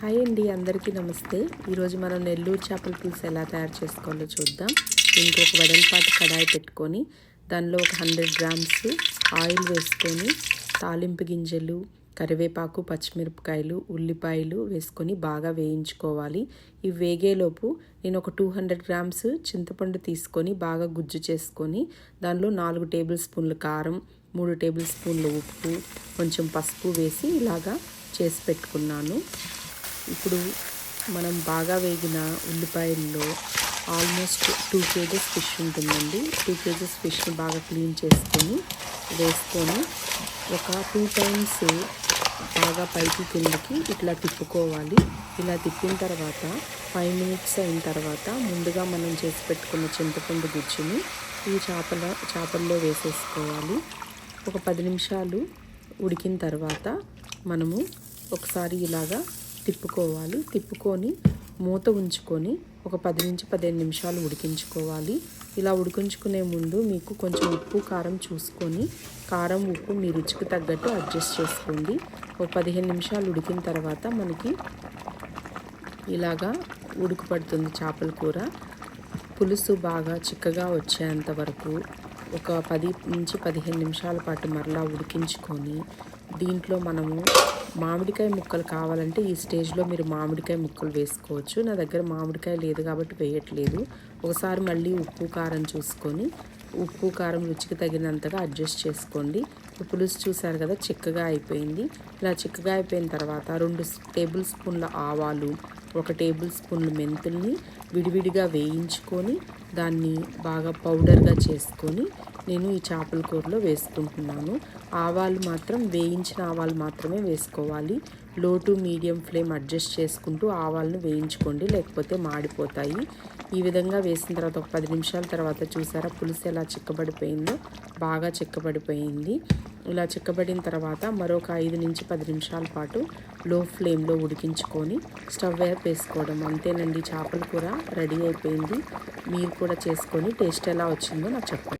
Hi అండి, అందరికీ నమస్తే. ఈరోజు మనం నెల్లూరు చేపల పులుసు ఎలా తయారు చేసుకోవాలో చూద్దాం. దీనికి ఒక వెడల్పాటి కడాయి పెట్టుకొని దానిలో ఒక 100 గ్రామ్స్ ఆయిల్ వేసుకొని తాలింపు గింజలు, కరివేపాకు, పచ్చిమిరపకాయలు, ఉల్లిపాయలు వేసుకొని బాగా వేయించుకోవాలి. ఇవి వేగేలోపు నేను ఒక 200 గ్రామ్స్ చింతపండు తీసుకొని బాగా గుజ్జు చేసుకొని దానిలో 4 టేబుల్ స్పూన్లు కారం, 3 టేబుల్ స్పూన్లు ఉప్పు, కొంచెం పసుపు వేసి ఇలాగా చేసి పెట్టుకున్నాను. ఇప్పుడు మనం బాగా వేగిన ఉల్లిపాయల్లో ఆల్మోస్ట్ 2 కేజెస్ ఫిష్ ఉంటుందండి. 2 కేజెస్ ఫిష్ని బాగా క్లీన్ చేసుకొని వేసుకొని ఒక 2 టైమ్స్ బాగా పైకి కిందకి ఇట్లా తిప్పుకోవాలి. ఇలా తిప్పిన తర్వాత 5 మినిట్స్ అయిన తర్వాత ముందుగా మనం చేసి పెట్టుకున్న చింతపండు గుజ్జుని ఈ చేపల్లో వేసేసుకోవాలి. ఒక 10 నిమిషాలు ఉడికిన తర్వాత మనము ఒకసారి ఇలాగా తిప్పుకోవాలి. తిప్పుకొని మూత ఉంచుకొని ఒక 10 నుంచి 15 నిమిషాలు ఉడికించుకోవాలి. ఇలా ఉడికించుకునే ముందు మీకు కొంచెం ఉప్పు కారం చూసుకొని కారం ఉప్పు మీ రుచికి తగ్గట్టు అడ్జస్ట్ చేసుకోండి. ఒక 15 నిమిషాలు ఉడికిన తర్వాత మనకి ఇలాగా ఉడకపడుతుంది చేపల కూర. పులుసు బాగా చిక్కగా వచ్చేంత వరకు ఒక 10 నుంచి 15 నిమిషాల పాటు మరలా ఉడికించుకొని దీంట్లో మనము మామిడికాయ ముక్కలు కావాలంటే ఈ స్టేజ్లో మీరు మామిడికాయ ముక్కలు వేసుకోవచ్చు. నా దగ్గర మామిడికాయ లేదు కాబట్టి వేయట్లేదు. ఒకసారి మళ్ళీ ఉప్పు కారం చూసుకొని ఉప్పు కారం రుచికి తగినంతగా అడ్జస్ట్ చేసుకోండి. పులుసు చూసారు కదా, చిక్కగా అయిపోయింది. ఇలా చిక్కగా అయిపోయిన తర్వాత 2 టేబుల్ స్పూన్ల ఆవాలు, 1 టేబుల్ స్పూన్ల మెంతుల్ని విడివిడిగా వేయించుకొని దాన్ని బాగా పౌడర్గా చేసుకొని నేను ఈ చేపల కూరలో వేసుకుంటున్నాను. ఆవాలు మాత్రం వేయించిన ఆవాలు మాత్రమే వేసుకోవాలి. లో టు మీడియం ఫ్లేమ్ అడ్జస్ట్ చేసుకుంటూ ఆవాలను వేయించుకోండి, లేకపోతే మాడిపోతాయి. ఈ విధంగా వేసిన తర్వాత ఒక 10 నిమిషాల తర్వాత చూసారా పులుసు ఎలా చిక్కబడిపోయిందో, బాగా చిక్కబడిపోయింది. ఇలా చిక్కబడిన తర్వాత మరొక 5 నుంచి 10 నిమిషాల పాటు లో ఫ్లేమ్లో ఉడికించుకొని స్టవ్ వేసుకోవడం. అంతేనండి, చేపల కూర రెడీ అయిపోయింది. మీరు కూడా చేసుకొని టేస్ట్ ఎలా వచ్చిందో నాకు చెప్పండి.